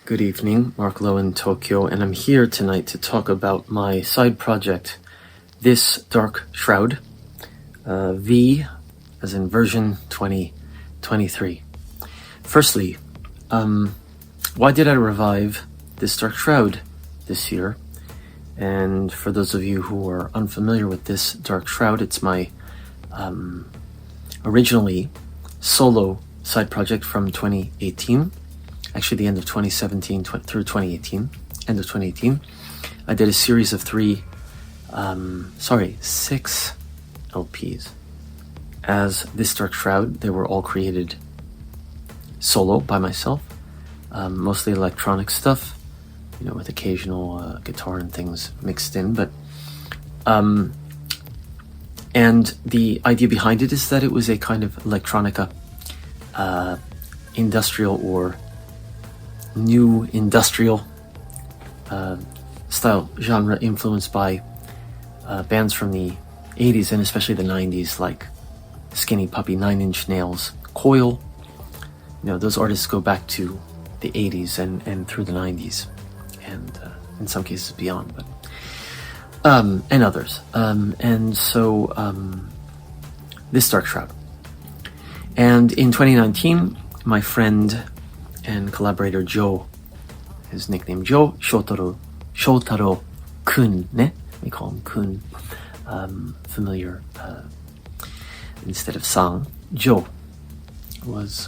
Good evening, Marc Lowe in Tokyo, and I'm here tonight to talk about my side project, This Dark Shroud, V as in version 2023. Firstly, why did I revive This Dark Shroud this year? And for those of you who are unfamiliar with This Dark Shroud, it's my originally solo side project from 2018. Actually, the end of 2017 through 2018, end of 2018, I did a series of 6 LPs as This Dark Shroud. They were all created solo by myself, mostly electronic stuff, with occasional guitar and things mixed in. But and the idea behind it is that it was a kind of electronica, industrial or new industrial style genre influenced by bands from the 80s and especially the 90s, like Skinny Puppy, Nine Inch Nails, Coil. Those artists go back to the 80s and through the 90s, and in some cases beyond, but and others. And so This Dark Shroud. And in 2019, my friend and collaborator Joe, his nickname Joe, Shotaro Kun, ne? We call him Kun, familiar instead of Sang. Joe was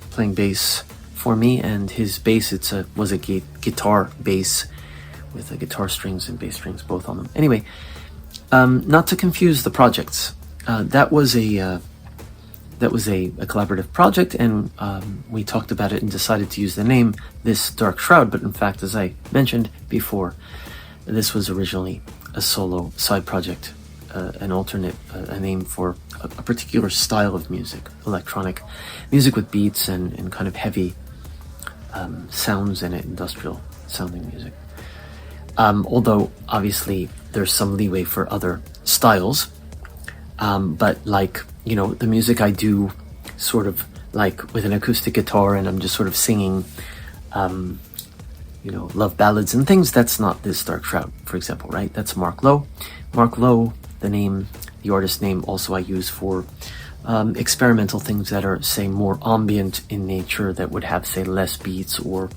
playing bass for me, and his bass was a guitar bass with guitar strings and bass strings both on them. Anyway, not to confuse the projects, that was a collaborative project, and we talked about it and decided to use the name This Dark Shroud. But in fact, as I mentioned before, this was originally a solo side project, an alternate, a name for a particular style of music, electronic music with beats and kind of heavy sounds in it, industrial sounding music. Although obviously there's some leeway for other styles, but like, the music I do sort of like with an acoustic guitar and I'm just sort of singing, love ballads and things, that's not This Dark Shroud, for example, right? That's Marc Lowe. Marc Lowe, the artist name also I use for experimental things that are, say, more ambient in nature, that would have, say, less beats, or,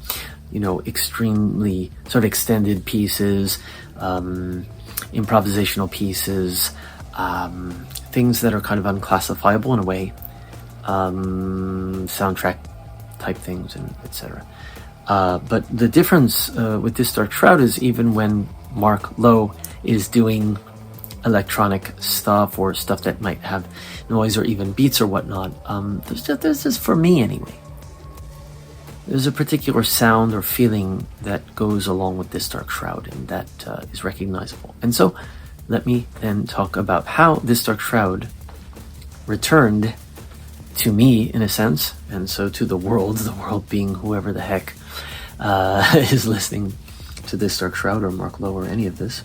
extremely sort of extended pieces, improvisational pieces, things that are kind of unclassifiable in a way, soundtrack type things, and etc. But the difference with This Dark Shroud is, even when Marc Lowe is doing electronic stuff or stuff that might have noise or even beats or whatnot, there's this, for me anyway, there's a particular sound or feeling that goes along with This Dark Shroud, and that is recognizable. And so let me then talk about how This Dark Shroud returned to me, in a sense, and so to the world being whoever the heck is listening to This Dark Shroud or Marc Lowe or any of this.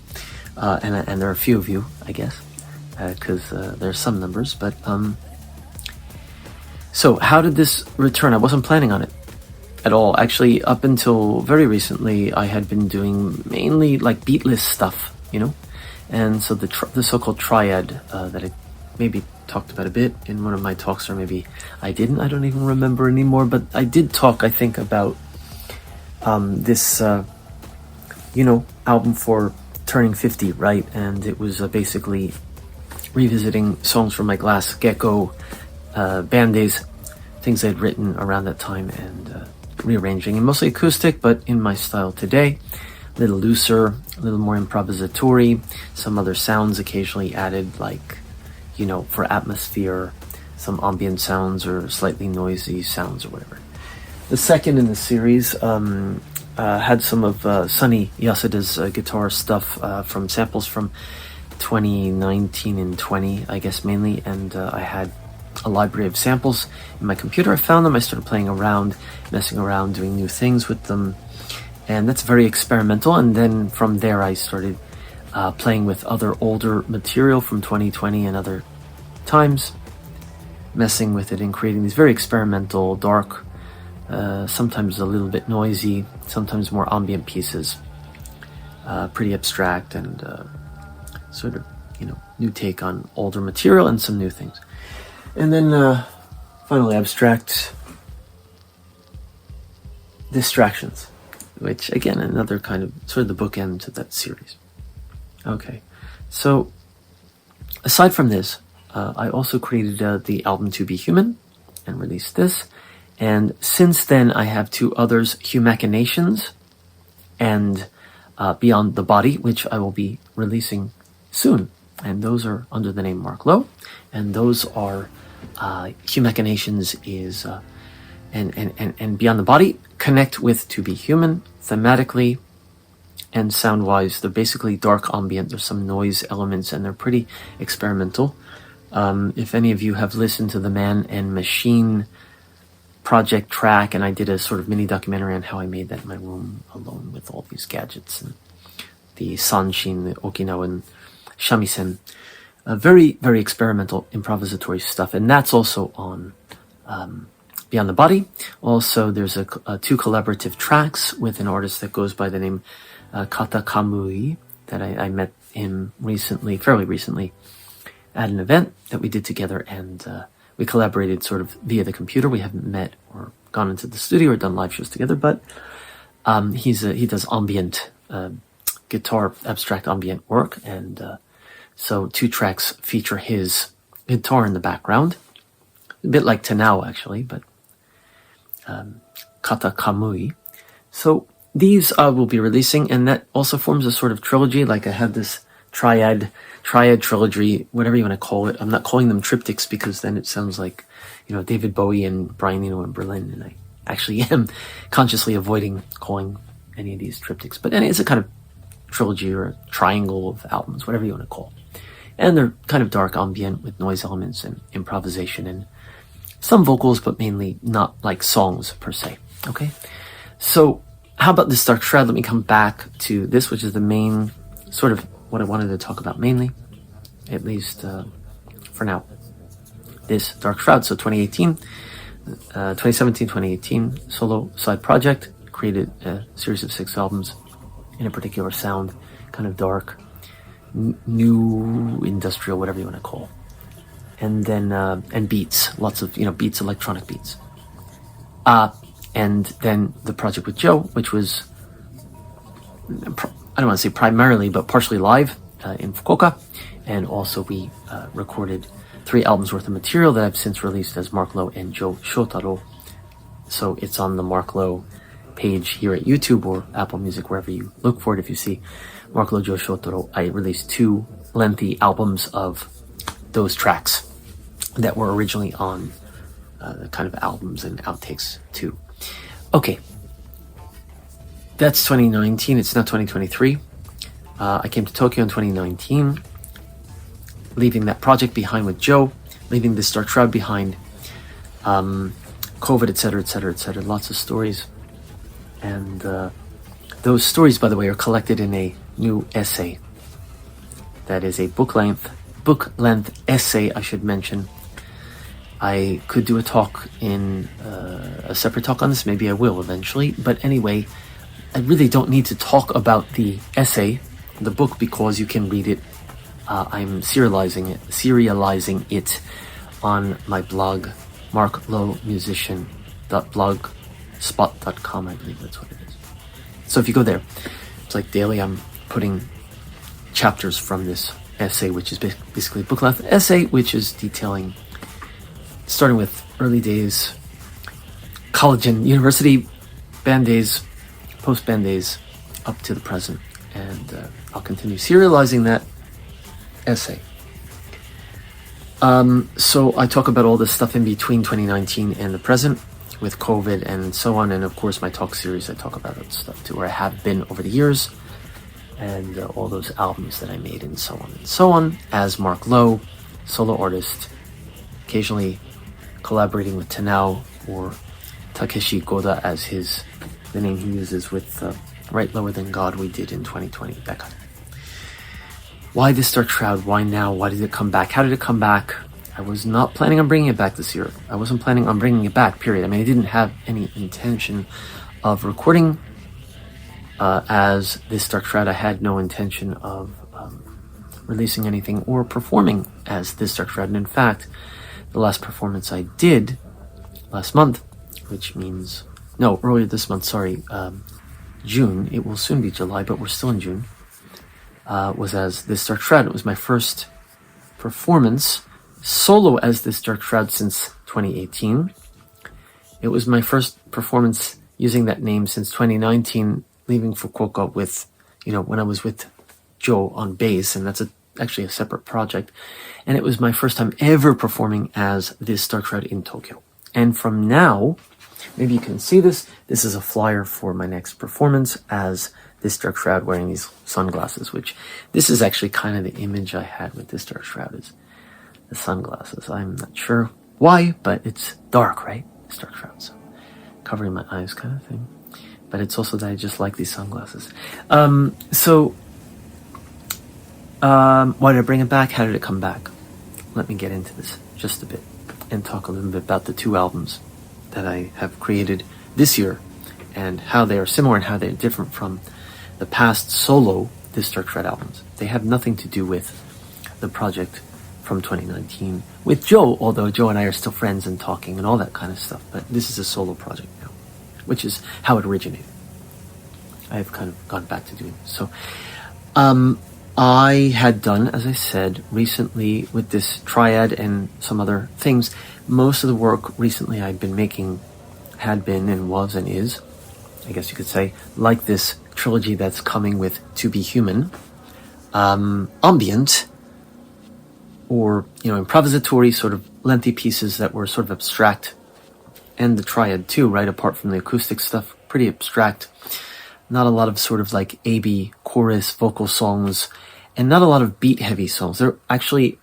And there are a few of you, I guess, because there's some numbers. But so how did this return? I wasn't planning on it at all. Actually, up until very recently, I had been doing mainly like beatless stuff, And so the so-called triad that I maybe talked about a bit in one of my talks, or maybe I didn't, I don't even remember anymore, but I did talk, I think, about this, album for turning 50, right? And it was basically revisiting songs from my Glass Gecko band days, things I'd written around that time, and rearranging, and mostly acoustic, but in my style today. A little looser, a little more improvisatory, some other sounds occasionally added, like, for atmosphere, some ambient sounds or slightly noisy sounds or whatever. The second in the series had some of Sonny Yasuda's guitar stuff from samples from 2019 and 20, I guess, mainly, and I had a library of samples in my computer. I found them, I started playing around, messing around, doing new things with them. And that's very experimental. And then from there, I started playing with other older material from 2020 and other times, messing with it and creating these very experimental, dark, sometimes a little bit noisy, sometimes more ambient pieces, pretty abstract and sort of, new take on older material and some new things. And then finally, abstract distractions, which again, another kind of sort of the bookend to that series. Okay, so aside from this, I also created the album To Be Human and released this. And since then, I have two others, Humachinations and Beyond the Body, which I will be releasing soon. And those are under the name Marc Lowe. And those are, Humachinations is, and Beyond the Body connect with To Be Human thematically and sound-wise. They're basically dark ambient. There's some noise elements and they're pretty experimental. If any of you have listened to the Man and Machine project track, and I did a sort of mini documentary on how I made that in my room alone with all these gadgets and the sanshin, the Okinawan shamisen, very, very experimental improvisatory stuff, and that's also on Beyond the Body. Also, there's two collaborative tracks with an artist that goes by the name Kata Kamui that I met him fairly recently, at an event that we did together, and we collaborated sort of via the computer. We haven't met or gone into the studio or done live shows together, but he does ambient guitar, abstract ambient work, and so two tracks feature his guitar in the background, a bit like Tanao actually, but Kata Kamui. So these will be releasing, and that also forms a sort of trilogy. Like I have this triad trilogy, whatever you want to call it. I'm not calling them triptychs because then it sounds like, David Bowie and Brian Eno in Berlin, and I actually am consciously avoiding calling any of these triptychs. But it's a kind of trilogy or a triangle of albums, whatever you want to call it. And they're kind of dark ambient with noise elements and improvisation and some vocals, but mainly not like songs per se. Okay, so how about This Dark Shroud? Let me come back to this, which is the main sort of what I wanted to talk about mainly, at least for now. This Dark Shroud. So 2017, 2018, solo side project, created a series of 6 albums in a particular sound, kind of dark, new industrial, whatever you want to call it. And then, and beats, lots of, beats, electronic beats. And then the project with Joe, which was, I don't want to say primarily, but partially live in Fukuoka. And also we recorded 3 albums worth of material that I've since released as Marc Lowe and Joe Shotaro. So it's on the Marc Lowe page here at YouTube or Apple Music, wherever you look for it. If you see Marc Lowe, Joe Shotaro, I released 2 lengthy albums of those tracks that were originally on the kind of albums and outtakes too. Okay. That's 2019. It's now 2023. I came to Tokyo in 2019, leaving that project behind with Joe, leaving This Dark Shroud behind, COVID, etc., etc., etc. Lots of stories. And those stories, by the way, are collected in a new essay. That is a book-length essay, I should mention. I could do a talk a separate talk on this. Maybe I will eventually. But anyway, I really don't need to talk about the essay, the book, because you can read it. I'm serializing it on my blog, marclowemusician.blogspot.com. I believe that's what it is. So if you go there, it's like daily I'm putting chapters from this essay, which is basically a book-length essay, which is detailing, starting with early days, college and university, band days, post-band days, up to the present. And I'll continue serializing that essay. So I talk about all this stuff in between 2019 and the present, with COVID and so on. And of course, my talk series, I talk about that stuff too, where I have been over the years, and all those albums that I made, and so on, as Marc Lowe, solo artist, occasionally collaborating with Tanao or Takeshi Goda as the name he uses with Right Lower Than God we did in 2020, that kind of. Why This Dark Shroud? Why now? Why did it come back? How did it come back? I was not planning on bringing it back this year. I wasn't planning on bringing it back, period. I mean, I didn't have any intention of recording as This Dark Shroud. I had no intention of releasing anything or performing as This Dark Shroud. And in fact, the last performance I did last month, which means, no, earlier this month, sorry, June, it will soon be July, but we're still in June, was as This Dark Shroud. It was my first performance solo as This Dark Shroud since 2018. It was my first performance using that name since 2019, leaving Fukuoka with, when I was with Joe on bass, and that's actually a separate project. And it was my first time ever performing as This Dark Shroud in Tokyo. And from now, maybe you can see this. This is a flyer for my next performance as This Dark Shroud wearing these sunglasses, which this is actually kind of the image I had with This Dark Shroud, is the sunglasses. I'm not sure why, but it's dark, right? This Dark Shroud, so covering my eyes kind of thing. But it's also that I just like these sunglasses. Why did I bring it back? How did it come back? Let me get into this just a bit and talk a little bit about the two albums that I have created this year and how they are similar and how they're different from the past solo This Dark Shroud albums. They have nothing to do with the project from 2019 with Joe, although Joe and I are still friends and talking and all that kind of stuff. But this is a solo project now, which is how it originated. I've kind of gone back to doing this. So, I had done, as I said, recently with this triad and some other things, most of the work recently I've been making had been and was and is, I guess you could say, like this trilogy that's coming with To Be Human, ambient, or, improvisatory sort of lengthy pieces that were sort of abstract, and the triad too, right, apart from the acoustic stuff, pretty abstract. Not a lot of sort of like A-B chorus vocal songs, and not a lot of beat-heavy songs. They're actually,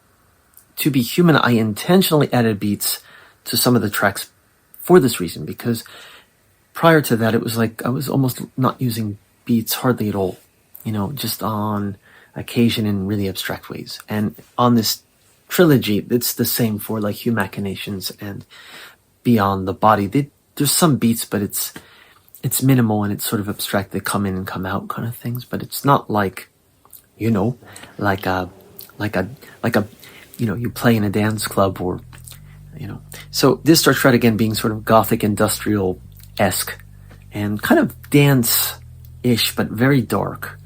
To Be Human, I intentionally added beats to some of the tracks for this reason, because prior to that, it was like I was almost not using beats hardly at all, just on occasion in really abstract ways. And on this trilogy, it's the same for like Hugh Machinations and Beyond the Body. There's some beats, but it's minimal and it's sort of abstract. They come in and come out kind of things, but it's not like, like a you play in a dance club or, So This Dark Shroud, again, being sort of gothic industrial-esque and kind of dance-ish, but very dark,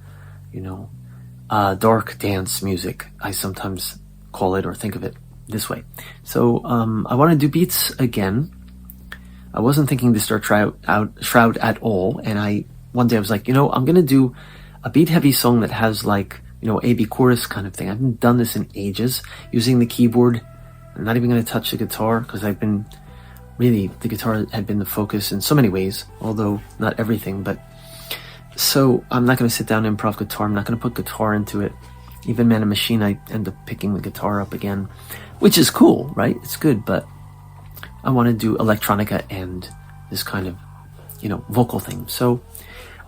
dark dance music, I sometimes call it or think of it this way. So I want to do beats again. I wasn't thinking This Dark Shroud at all, and one day I was like, I'm going to do a beat-heavy song that has like, A-B chorus kind of thing. I haven't done this in ages, using the keyboard. I'm not even going to touch the guitar, because the guitar had been the focus in so many ways, although not everything, but so I'm not going to sit down and improv guitar. I'm not going to put guitar into it. Even Man and Machine, I end up picking the guitar up again, which is cool, right? It's good, but I want to do electronica and this kind of, vocal thing. So,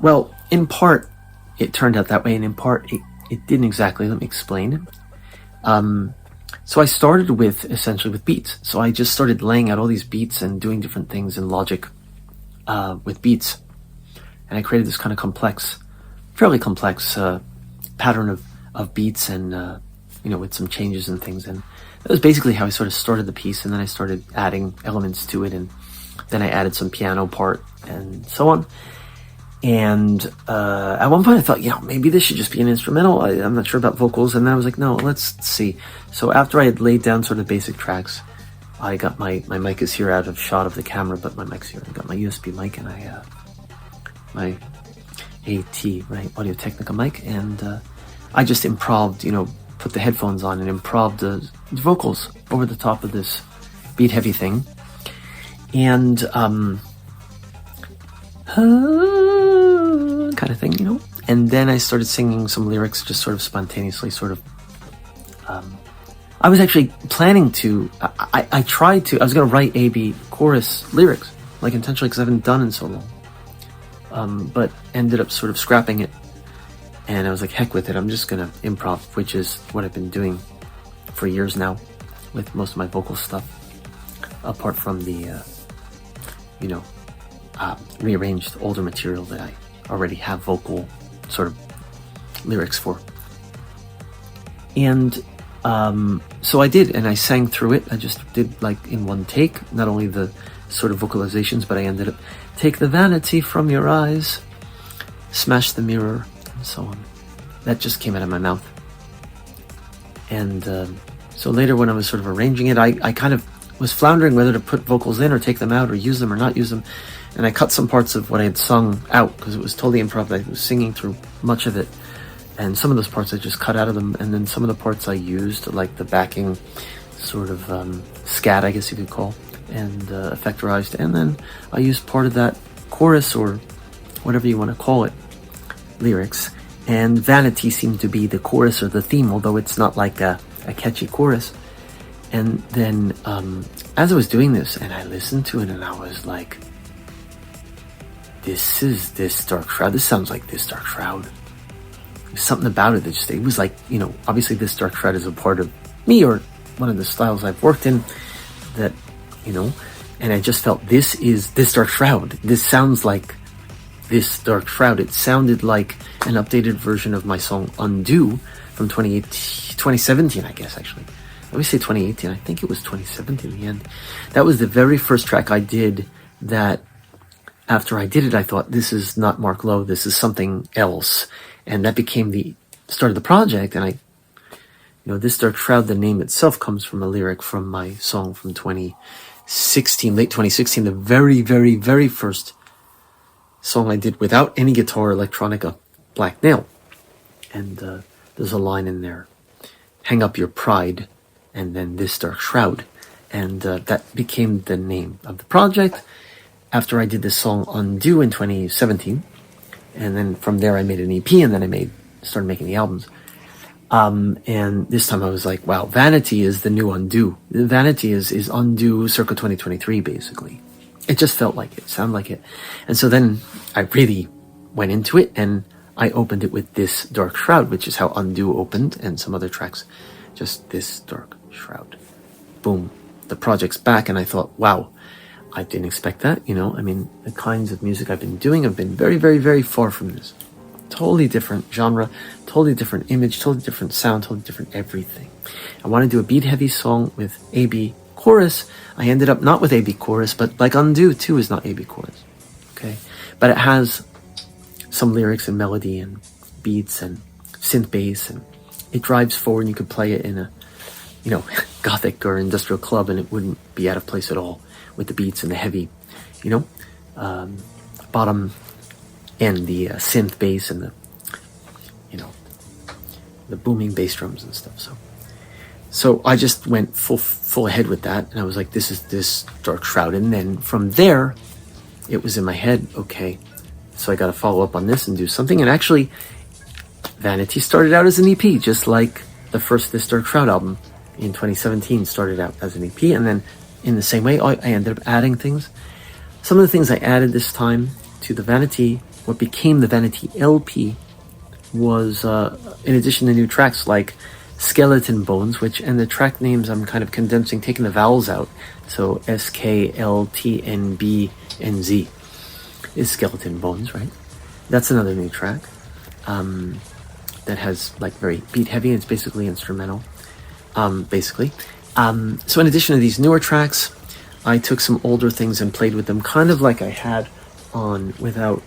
well, in part, it turned out that way, and in part, it didn't exactly. Let me explain. So I started essentially with beats. So I just started laying out all these beats and doing different things in Logic with beats. And I created this kind of fairly complex pattern of beats and, with some changes and things. And that was basically how I sort of started the piece. And then I started adding elements to it. And then I added some piano part and so on. And at one point I thought, maybe this should just be an instrumental. I'm not sure about vocals. And then I was like, no, let's see. So after I had laid down sort of basic tracks, I got my mic is here out of shot of the camera, but my mic's here. I got my USB mic and my AT, right, Audio Technica mic. And I just improved, put the headphones on and improved the vocals over the top of this beat heavy thing. And kind of thing, and then I started singing some lyrics just sort of spontaneously, I was actually planning to, I was going to write A-B chorus lyrics, like intentionally, because I haven't done in so long, but ended up sort of scrapping it, and I was like, heck with it, I'm just going to improv, which is what I've been doing for years now, with most of my vocal stuff, apart from the, rearranged older material that I already have vocal sort of lyrics for. And so I did, and I sang through it. I just did like in one take, not only the sort of vocalizations, but I ended up, take the vanity from your eyes, smash the mirror, and so on. That just came out of my mouth. And so later when I was sort of arranging it, I kind of was floundering whether to put vocals in or take them out or use them or not use them. And I cut some parts of what I had sung out because it was totally improv. I was singing through much of it. And some of those parts I just cut out of them. And then some of the parts I used, like the backing sort of scat, I guess you could call, and effectorized. And then I used part of that chorus, or whatever you want to call it, lyrics. And Vanity seemed to be the chorus or the theme, although it's not like a catchy chorus. And then as I was doing this, and I listened to it, and I was like, this is This Dark Shroud. This sounds like This Dark Shroud. There's something about it that just, it was like, obviously This Dark Shroud is a part of me, or one of the styles I've worked in that, and I just felt this is This Dark Shroud. This sounds like This Dark Shroud. It sounded like an updated version of my song Undo from 2017, I guess, actually. Let me say 2018. I think it was 2017 in the end. That was the very first track I did that, after I did it, I thought, this is not Marc Lowe, this is something else. And that became the start of the project. And This Dark Shroud, the name itself comes from a lyric from my song from 2016, late 2016, the very, very, very first song I did without any guitar, electronica, Black Nail. And there's a line in there, hang up your pride, and then This Dark Shroud. And that became the name of the project after I did this song Undo in 2017. And then from there I made an EP, and then I started making the albums. And this time I was like, wow, Vanity is the new Undo. Vanity is Undo circa 2023, basically. It just felt like it, sounded like it. And so then I really went into it, and I opened it with This Dark Shroud, which is how Undo opened, and some other tracks, just This Dark Shroud. Boom. The project's back, and I thought, wow, I didn't expect that, the kinds of music I've been doing have been very, very, very far from this. Totally different genre, totally different image, totally different sound, totally different everything. I want to do a beat-heavy song with A-B chorus. I ended up not with A-B chorus, but like Undo too is not A-B chorus, okay? But it has some lyrics and melody and beats and synth bass, and it drives forward, and you could play it in a, gothic or industrial club, and it wouldn't be out of place at all with the beats and the heavy, bottom end, the synth bass and the, the booming bass drums and stuff. So I just went full ahead with that, and I was like, this is This Dark Shroud. And then from there, it was in my head, okay, so I got to follow up on this and do something. And actually, Vanity started out as an EP, just like the first This Dark Shroud album in 2017 started out as an EP, and then in the same way, I ended up adding things. Some of the things I added this time to the Vanity, what became the Vanity LP, was, in addition to new tracks like Skeleton Bones, and the track names I'm kind of condensing, taking the vowels out. So SKLTNBNZ is Skeleton Bones, right? That's another new track that has like very beat heavy. It's basically instrumental, So in addition to these newer tracks, I took some older things and played with them, kind of like I had on Without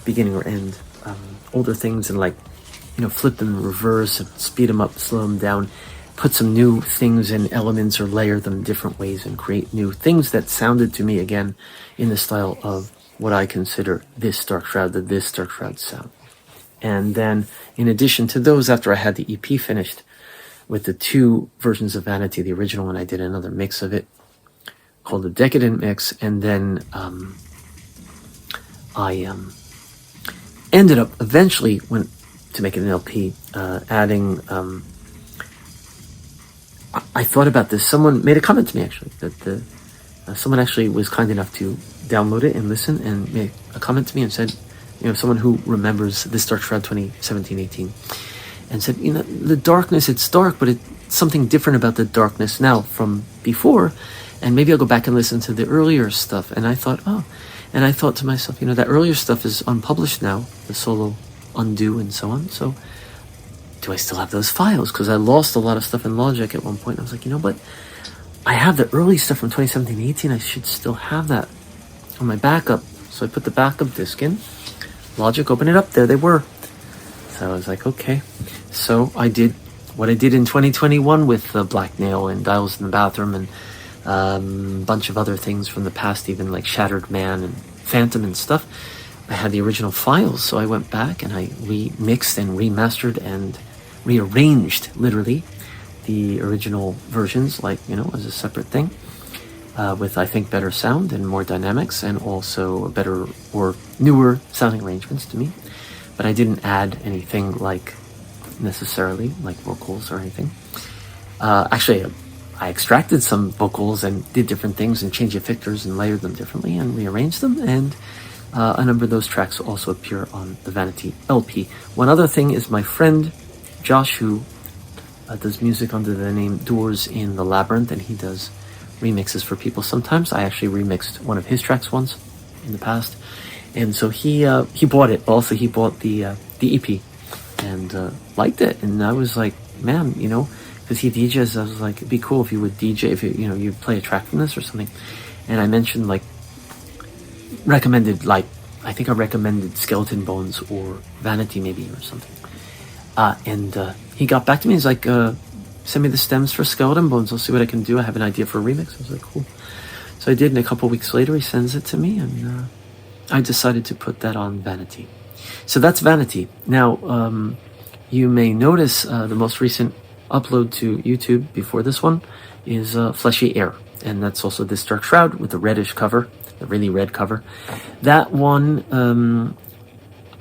Beginning or End. Older things, and flip them in reverse, and speed them up, slow them down, put some new things and elements, or layer them different ways, and create new things that sounded to me, again, in the style of what I consider This Dark Shroud, the This Dark Shroud sound. And then, in addition to those, after I had the EP finished, with the two versions of Vanity, the original one, I did another mix of it called the Decadent Mix, and then I ended up eventually, when to make it an LP, adding. I thought about this. Someone made a comment to me actually that someone actually was kind enough to download it and listen, and made a comment to me and said, someone who remembers This Dark Shroud 2017-18. And said, the darkness, it's dark, but it something different about the darkness now from before, and maybe I'll go back and listen to the earlier stuff. And I thought, and I thought to myself, that earlier stuff is unpublished now, the solo Undo and so on. So do I still have those files? Because I lost a lot of stuff in Logic at one point. I was like, but I have the early stuff from 2017-18. I should still have that on my backup. So I put the backup disc in. Logic, open it up. There they were. So I was like, okay. So I did what I did in 2021 with Black Nail and Dials in the Bathroom and a bunch of other things from the past, even like Shattered Man and Phantom and stuff. I had the original files, so I went back and I remixed and remastered and rearranged, literally, the original versions, like, as a separate thing, with, I think, better sound and more dynamics, and also better or newer sounding arrangements to me. But I didn't add anything necessarily like vocals or anything. Actually, I extracted some vocals and did different things and changed effectors and layered them differently and rearranged them, and a number of those tracks also appear on the Vanity LP. One other thing is my friend Josh, who does music under the name Doors in the Labyrinth, and he does remixes for people sometimes. I actually remixed one of his tracks once in the past, and so he bought it. Also, he bought the EP and liked it, and I was like, man, because he DJs, I was like, it'd be cool if you would DJ, if you'd play a track from this or something. And I mentioned recommended, I think I recommended Skeleton Bones or Vanity maybe or something. And he got back to me. He's like, send me the stems for Skeleton Bones. I'll see what I can do. I have an idea for a remix. I was like, cool. So I did, and a couple weeks later he sends it to me, and I decided to put that on Vanity. So that's Vanity. Now, you may notice the most recent upload to YouTube before this one is Fleshy Air, and that's also This Dark Shroud with the reddish cover, the really red cover. That one,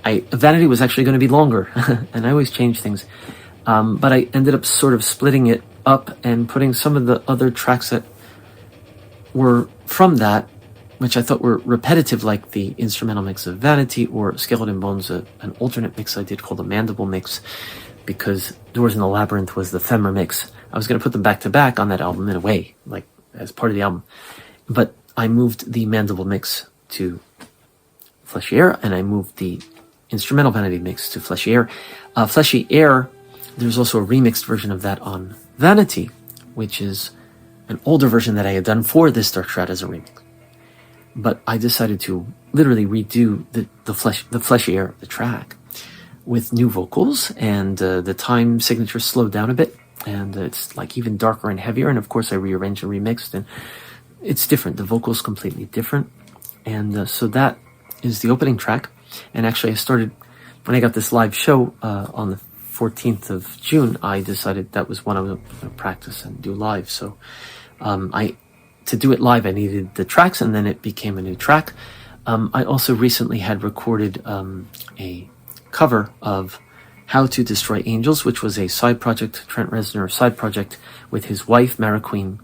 Vanity was actually going to be longer, and I always change things, but I ended up sort of splitting it up and putting some of the other tracks that were from that, which I thought were repetitive, like the instrumental mix of Vanity, or Skeleton Bones, an alternate mix I did called the Mandible Mix, because Doors in the Labyrinth was the Femmer mix. I was going to put them back to back on that album in a way, like as part of the album. But I moved the Mandible mix to Fleshy Air, and I moved the instrumental Vanity mix to Fleshy Air. Fleshy Air, there's also a remixed version of that on Vanity, which is an older version that I had done for This Dark Shroud as a remix. But I decided to literally redo the Fleshy Air, the track, with new vocals, and the time signature slowed down a bit, and it's like even darker and heavier, and of course I rearranged and remixed, and it's different. The vocals completely different, and so that is the opening track. And actually I started, when I got this live show on the 14th of June, I decided that was when I was going to practice and do live. So to do it live, I needed the tracks, and then it became a new track. I also recently had recorded a cover of How to Destroy Angels, which was a side project, Trent Reznor side project, with his wife, Mara Queen,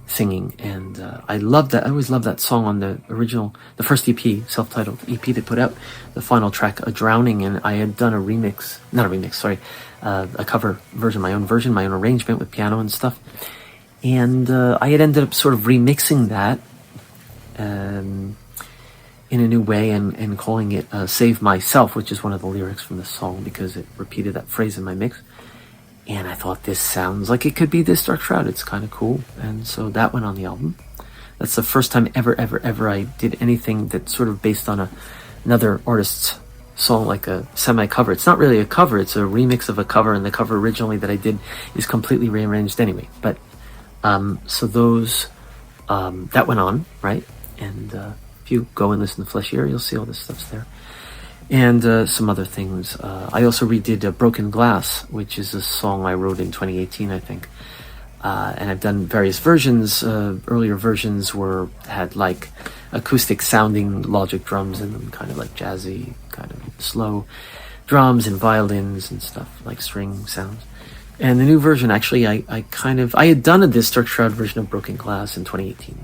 singing. And I love that. I always loved that song on the original, the first EP, self-titled EP they put out, the final track, A Drowning. And I had done a cover version, my own arrangement with piano and stuff. And I had ended up sort of remixing that in a new way and calling it Save Myself, which is one of the lyrics from the song, because it repeated that phrase in my mix. And I thought, this sounds like it could be This Dark Shroud. It's kind of cool. And so that went on the album. That's the first time ever I did anything that's sort of based on another artist's song, like a semi-cover. It's not really a cover, it's a remix of a cover, and the cover originally that I did is completely rearranged anyway. But so those, that went on, right? And if you go and listen to Fleshy Air, you'll see all this stuff's there. And some other things. I also redid Broken Glass, which is a song I wrote in 2018, I think. And I've done various versions. Earlier versions had like acoustic sounding Logic drums in them, kind of like jazzy, kind of slow drums and violins and stuff, like string sounds. And the new version, actually, I had done a This Dark Shroud version of Broken Glass in 2018.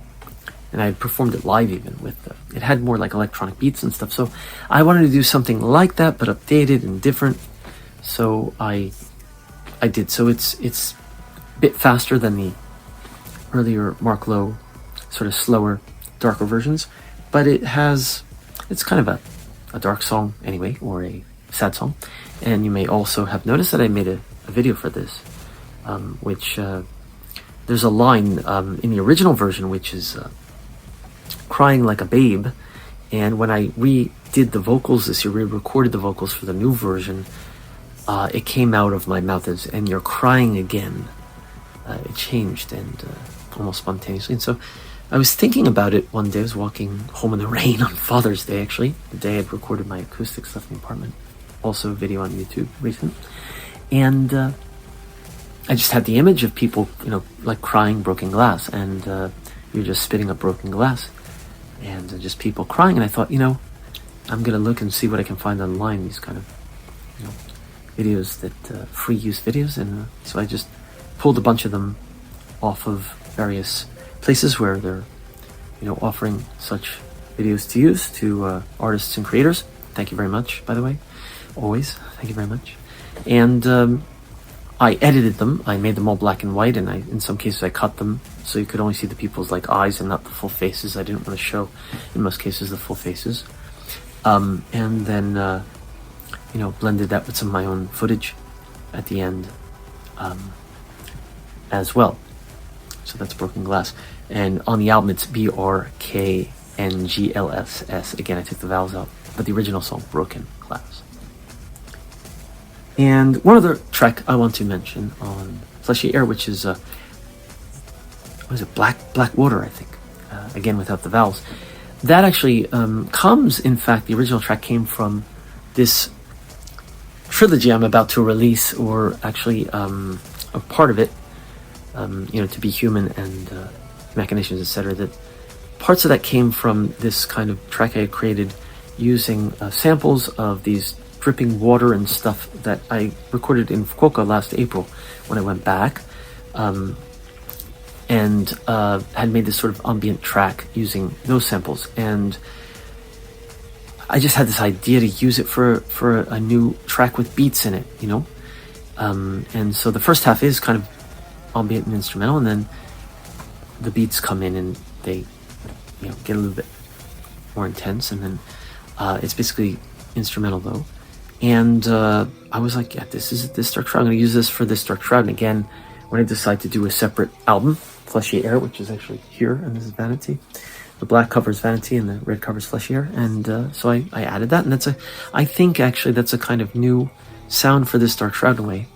And I had performed it live even with, it had more like electronic beats and stuff. So I wanted to do something like that, but updated and different. So I I did. So it's a bit faster than the earlier Marc Lowe, sort of slower, darker versions, but it's kind of a dark song anyway, or a sad song. And you may also have noticed that I made a video for this, which there's a line in the original version which is crying like a babe, and when I redid the vocals this year, re-recorded the vocals for the new version, it came out of my mouth as "and you're crying again." It changed, and almost spontaneously. And so I was thinking about it one day. I was walking home in the rain on Father's Day, actually, the day I'd recorded my acoustic stuff in the apartment. Also a video on YouTube recent. And I just had the image of people, like crying broken glass, and you're just spitting up broken glass, and just people crying. And I thought, I'm gonna look and see what I can find online, these kind of, videos that, free use videos. And so I just pulled a bunch of them off of various places where they're, offering such videos to use to artists and creators. Thank you very much, by the way. Always, thank you very much. And I edited them. I made them all black and white, and in some cases I cut them so you could only see the people's eyes and not the full faces. I didn't want to show, in most cases, the full faces. And then blended that with some of my own footage at the end as well. So that's Broken Glass. And on the album it's BRKNGLSS. Again, I took the vowels out, but the original song, Broken Glass. And one other track I want to mention on Fleshy Air, which is Black Water, I think. Again, without the vowels. That actually comes, in fact, the original track came from this trilogy I'm about to release, or actually a part of it, To Be Human and Machinations, etc. That parts of that came from this kind of track I had created using samples of these dripping water and stuff that I recorded in Fukuoka last April when I went back, and had made this sort of ambient track using those samples. And I just had this idea to use it for a new track with beats in it, and so the first half is kind of ambient and instrumental, and then the beats come in and they get a little bit more intense, and then it's basically instrumental though. And I was like, yeah, this is This Dark Shroud. I'm going to use this for This Dark Shroud. And again, when I decide to do a separate album, Fleshy Air, which is actually here, and this is Vanity. The black covers Vanity and the red covers Fleshy Air. And so I added that, and I think actually that's a kind of new sound for This Dark Shroud in a way.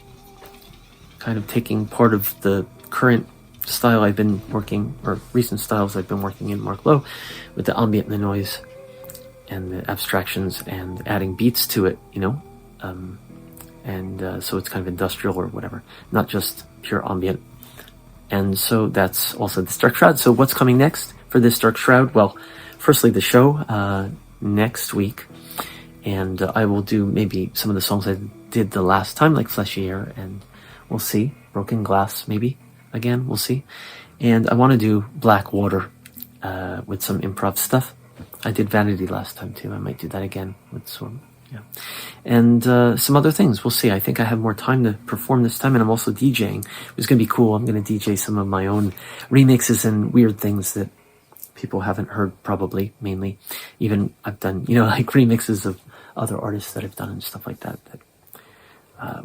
Kind of taking part of the current style I've been working, or recent styles I've been working in Marc Lowe, with the ambient and the noise and the abstractions, and adding beats to it, so it's kind of industrial or whatever, not just pure ambient. And so that's also This Dark Shroud. So what's coming next for This Dark Shroud? Well, firstly, the show next week, and I will do maybe some of the songs I did the last time, like Fleshy Air, and we'll see. Broken Glass, maybe, again, we'll see. And I want to do Black Water with some improv stuff. I did Vanity last time too. I might do that again with some, and some other things. We'll see. I think I have more time to perform this time, and I'm also DJing. It's going to be cool. I'm going to DJ some of my own remixes and weird things that people haven't heard, probably, mainly. Even I've done, like remixes of other artists that I've done and stuff like that. That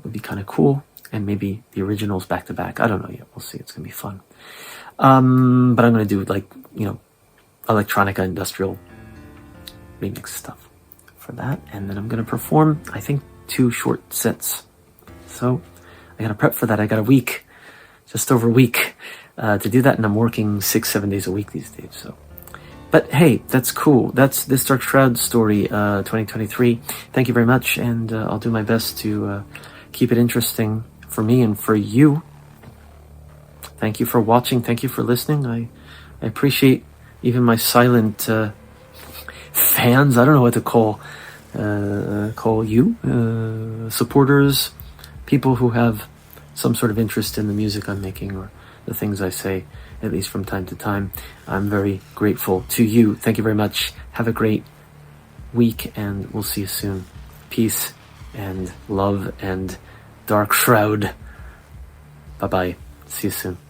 would be kind of cool. And maybe the originals back to back. I don't know yet. We'll see. It's going to be fun. But I'm going to do electronica, industrial remix stuff for that. And then I'm going to perform, I think, 2 short sets. So I got to prep for that. I got a week, just over a week to do that. And I'm working 6-7 days a week these days. So, but hey, that's cool. That's This Dark Shroud story 2023. Thank you very much. And I'll do my best to keep it interesting for me and for you. Thank you for watching. Thank you for listening. I appreciate even my silent fans. I don't know what to call you, supporters, people who have some sort of interest in the music I'm making or the things I say, at least from time to time. I'm very grateful to you. Thank you very much. Have a great week, and we'll see you soon. Peace and love and Dark Shroud Bye bye. See you soon.